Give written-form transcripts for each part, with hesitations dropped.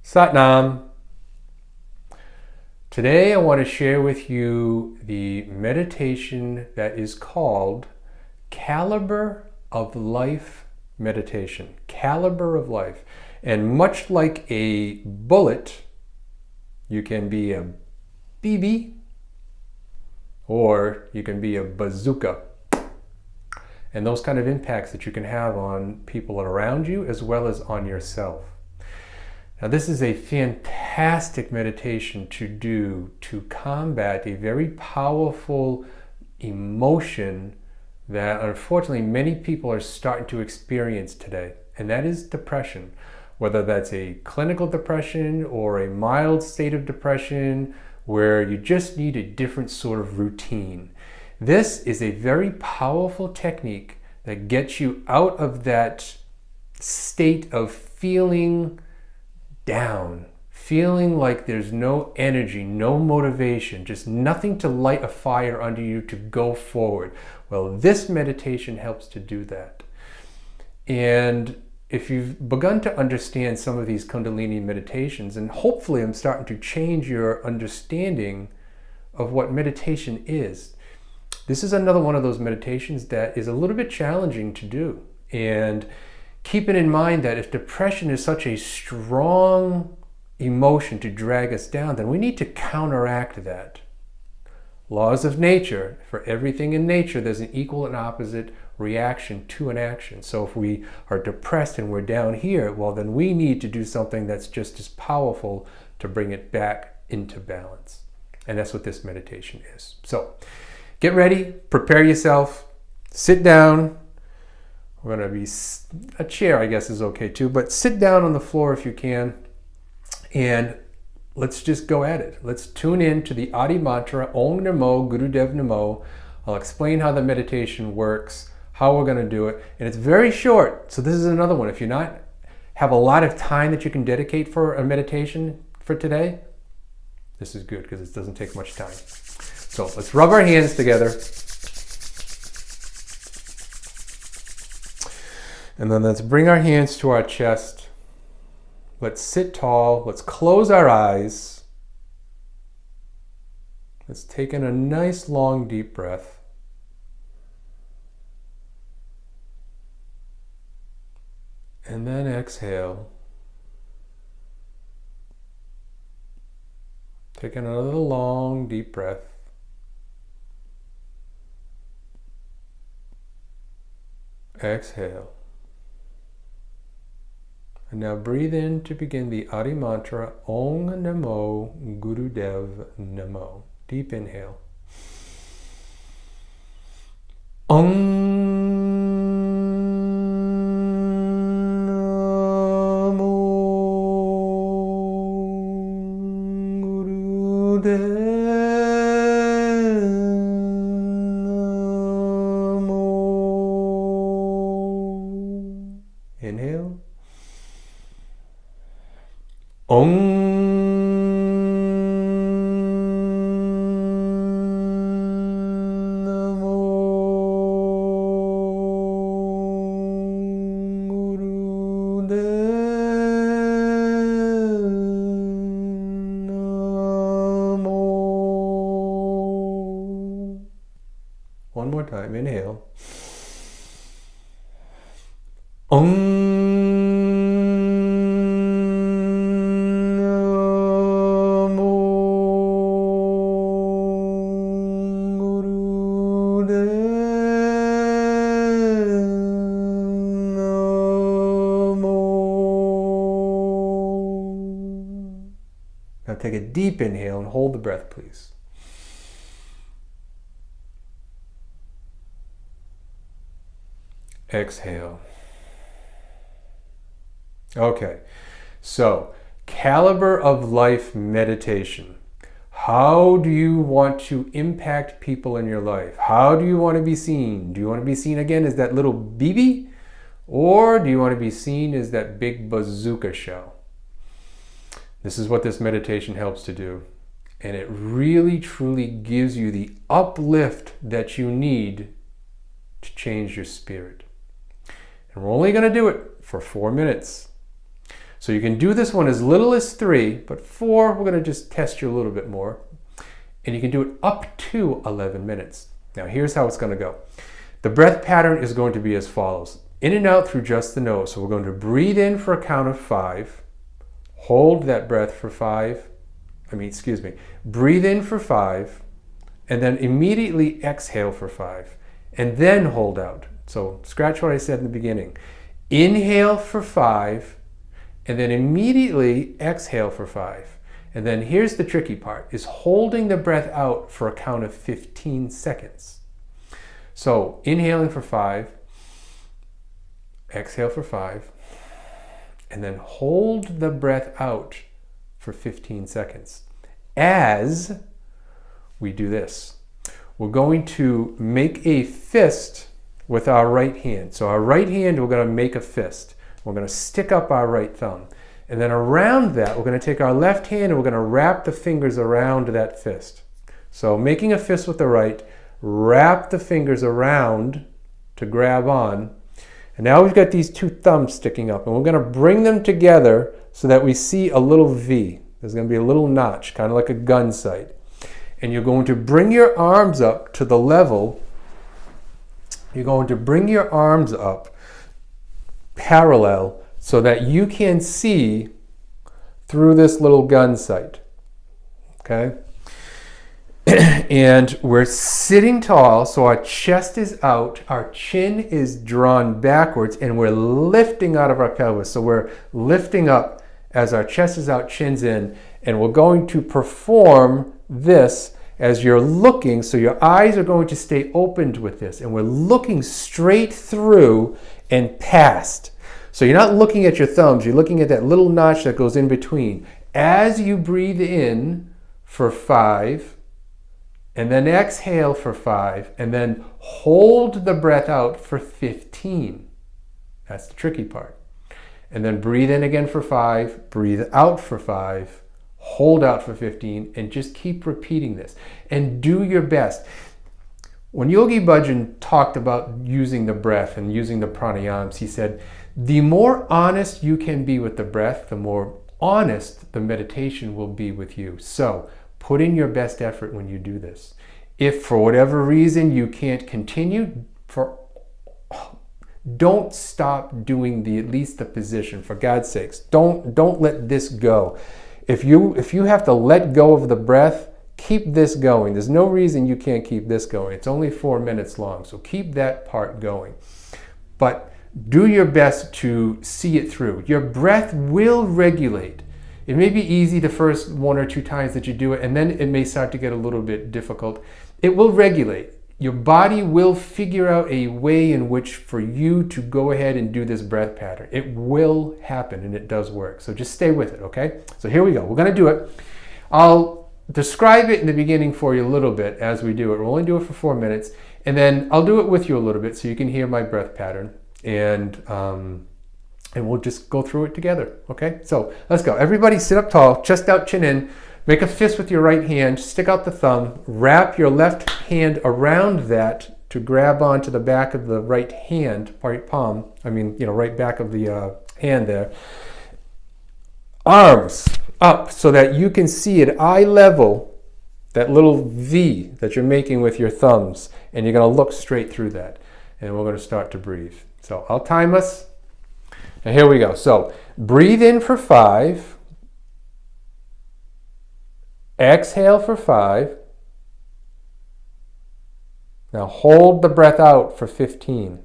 Satnam. Today I want to share with you the meditation that is called Caliber of Life Meditation. Caliber of Life. And much like a bullet, you can be a BB or you can be a bazooka. And those kind of impacts that you can have on people around you as well as on yourself. Now, this is a fantastic meditation to do to combat a very powerful emotion that unfortunately many people are starting to experience today, and that is depression. Whether that's a clinical depression or a mild state of depression where you just need a different sort of routine. This is a very powerful technique that gets you out of that state of feeling down, feeling like there's no energy, no motivation, just nothing to light a fire under you to go forward. Well, this meditation helps to do that. And if you've begun to understand some of these Kundalini meditations, and hopefully I'm starting to change your understanding of what meditation is, this is another one of those meditations that is a little bit challenging to do. And keeping in mind that if depression is such a strong emotion to drag us down, then we need to counteract that. Laws of nature, for everything in nature, there's an equal and opposite reaction to an action. So if we are depressed and we're down here, well, then we need to do something that's just as powerful to bring it back into balance. And that's what this meditation is. So get ready, prepare yourself, sit down. We're going to be, a chair I guess is okay too, but sit down on the floor if you can, and let's just go at it. Let's tune in to the Adi mantra, Om Namo Gurudev Namo. I'll explain how the meditation works, how we're going to do it, and it's very short. So this is another one. If you're not have a lot of time that you can dedicate for a meditation for today, this is good because it doesn't take much time. So let's rub our hands together. And then let's bring our hands to our chest. Let's sit tall. Let's close our eyes. Let's take in a nice long deep breath. And then exhale. Take in another long deep breath. Exhale. And now breathe in to begin the Adi mantra, Om Namo Gurudev Namo. Deep inhale. Om Namo Gurudev Namo. Inhale. Om Namo Gurudev Namo. One more time, inhale. Om Now take a deep inhale and hold the breath, please. Exhale. Okay, so caliber of life meditation. How do you want to impact people in your life? How do you want to be seen? Do you want to be seen again as that little BB? Or do you want to be seen as that big bazooka shell? This is what this meditation helps to do. And it really, truly gives you the uplift that you need to change your spirit. And we're only going to do it for 4 minutes. So you can do this one as little as 3, but 4, we're going to just test you a little bit more. And you can do it up to 11 minutes. Now here's how it's going to go. The breath pattern is going to be as follows. In and out through just the nose. So we're going to breathe in for a count of 5. Hold that breath for 5. Breathe in for 5. And then immediately exhale for 5. And then hold out. So scratch what I said in the beginning. Inhale for 5. And then immediately exhale for 5. And then here's the tricky part, is holding the breath out for a count of 15 seconds. So inhaling for 5, exhale for 5, and then hold the breath out for 15 seconds. As we do this, we're going to make a fist with our right hand. So our right hand, we're going to make a fist. We're going to stick up our right thumb. And then around that, we're going to take our left hand and we're going to wrap the fingers around that fist. So making a fist with the right, wrap the fingers around to grab on. And now we've got these 2 thumbs sticking up, and we're going to bring them together so that we see a little V. There's going to be a little notch, kind of like a gun sight. And you're going to bring your arms up to the level. You're going to bring your arms up parallel so that you can see through this little gun sight. Okay? And we're sitting tall, so our chest is out, our chin is drawn backwards, and we're lifting out of our pelvis. So we're lifting up as our chest is out, chin's in, and we're going to perform this as you're looking, so your eyes are going to stay opened with this, and we're looking straight through and past. So you're not looking at your thumbs, you're looking at that little notch that goes in between. As you breathe in for 5, and then exhale for 5, and then hold the breath out for 15. That's the tricky part. And then breathe in again for 5, breathe out for 5, hold out for 15, and just keep repeating this. And do your best. When Yogi Bhajan talked about using the breath and using the pranayams, he said, the more honest you can be with the breath, the more honest the meditation will be with you. So put in your best effort when you do this. If for whatever reason you can't continue, don't stop doing at least the position, for God's sakes. Don't let this go. If you have to let go of the breath, keep this going. There's no reason you can't keep this going. It's only 4 minutes long, so keep that part going. But do your best to see it through. Your breath will regulate. It may be easy the first 1 or 2 times that you do it, and then it may start to get a little bit difficult. It will regulate. Your body will figure out a way in which for you to go ahead and do this breath pattern. It will happen, and it does work. So just stay with it, okay? So here we go. We're going to do it. I'll describe it in the beginning for you a little bit as we do it. We'll only do it for 4 minutes, and then I'll do it with you a little bit so you can hear my breath pattern. And we'll just go through it together, okay? So let's go. Everybody sit up tall, chest out, chin in. Make a fist with your right hand, stick out the thumb, wrap your left hand around that to grab onto the back of the right hand, right palm, right back of the hand there. Arms up so that you can see at eye level that little V that you're making with your thumbs, and you're going to look straight through that. And we're going to start to breathe. So I'll time us. And here we go. So breathe in for 5. Exhale for 5. Now hold the breath out for 15.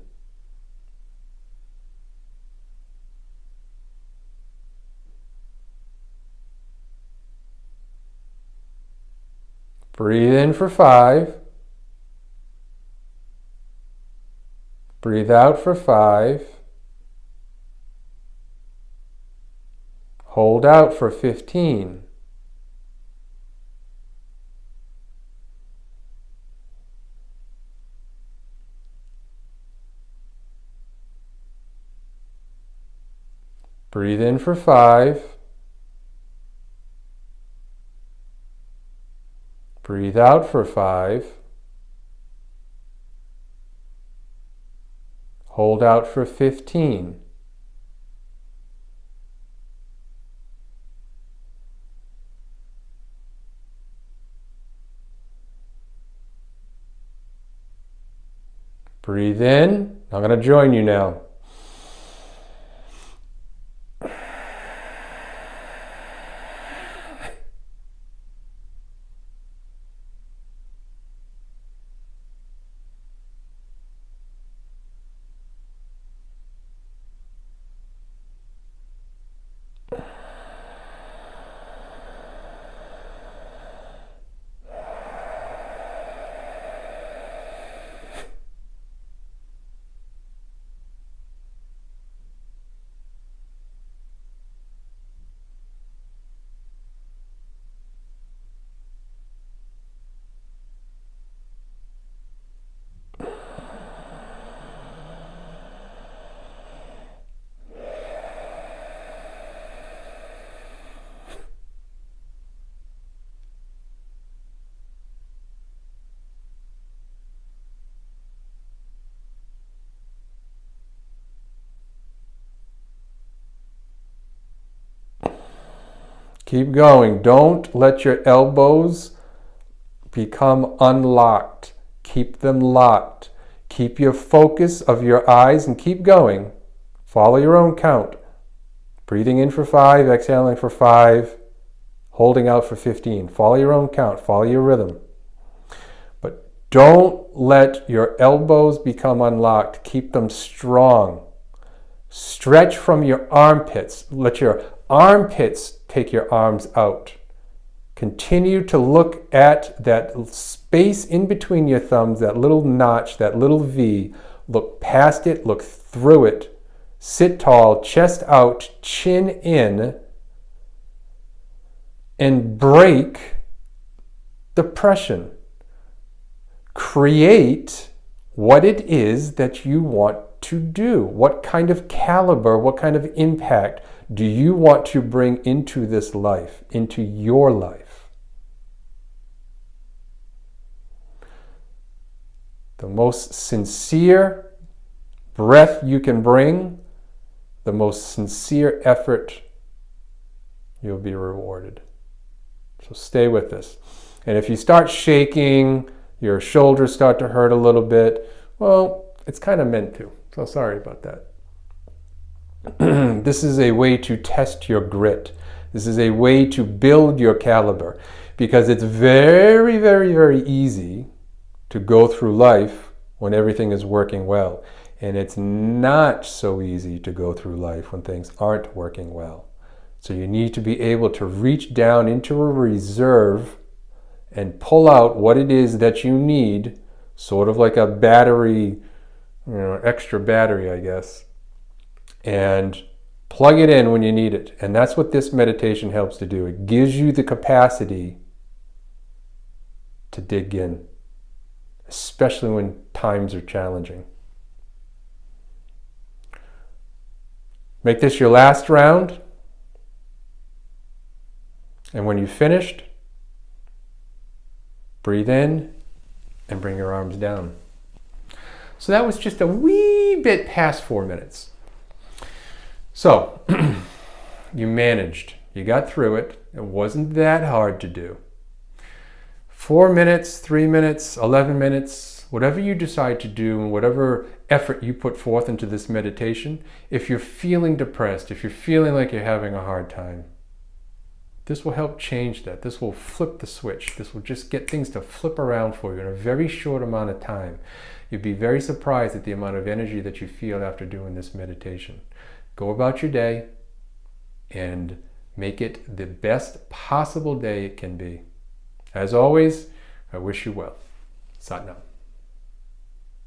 Breathe in for 5. Breathe out for 5. Hold out for 15. Breathe in for 5. Breathe out for 5. Hold out for 15. Breathe in. I'm going to join you now. Keep going. Don't let your elbows become unlocked. Keep them locked. Keep your focus of your eyes and keep going. Follow your own count. Breathing in for 5, exhaling for 5, holding out for 15. Follow your own count. Follow your rhythm. But don't let your elbows become unlocked. Keep them strong. Stretch from your armpits. Let your armpits take your arms out. Continue to look at that space in between your thumbs, that little notch, that little V. Look past it, look through it. Sit tall, chest out, chin in, and break depression. Create what it is that you want to do. What kind of caliber, what kind of impact do you want to bring into this life, into your life? The most sincere breath you can bring, the most sincere effort, you'll be rewarded. So stay with this. And if you start shaking, your shoulders start to hurt a little bit, well, it's kind of meant to. So sorry about that. This is a way to test your grit. This is a way to build your caliber, because it's very, very, very easy to go through life when everything is working well. And it's not so easy to go through life when things aren't working well. So you need to be able to reach down into a reserve and pull out what it is that you need, sort of like a battery, extra battery, I guess, and plug it in when you need it. And that's what this meditation helps to do. It gives you the capacity to dig in, especially when times are challenging. Make this your last round. And when you've finished, breathe in and bring your arms down. So that was just a wee bit past 4 minutes. So you managed. You got through it. It wasn't that hard to do. 4 minutes, 3 minutes, 11 minutes, whatever you decide to do and whatever effort you put forth into this meditation, if you're feeling depressed, if you're feeling like you're having a hard time, this will help change that. This will flip the switch. This will just get things to flip around for you in a very short amount of time. You'd be very surprised at the amount of energy that you feel after doing this meditation. Go about your day and make it the best possible day it can be. As always, I wish you well. Sat Nam.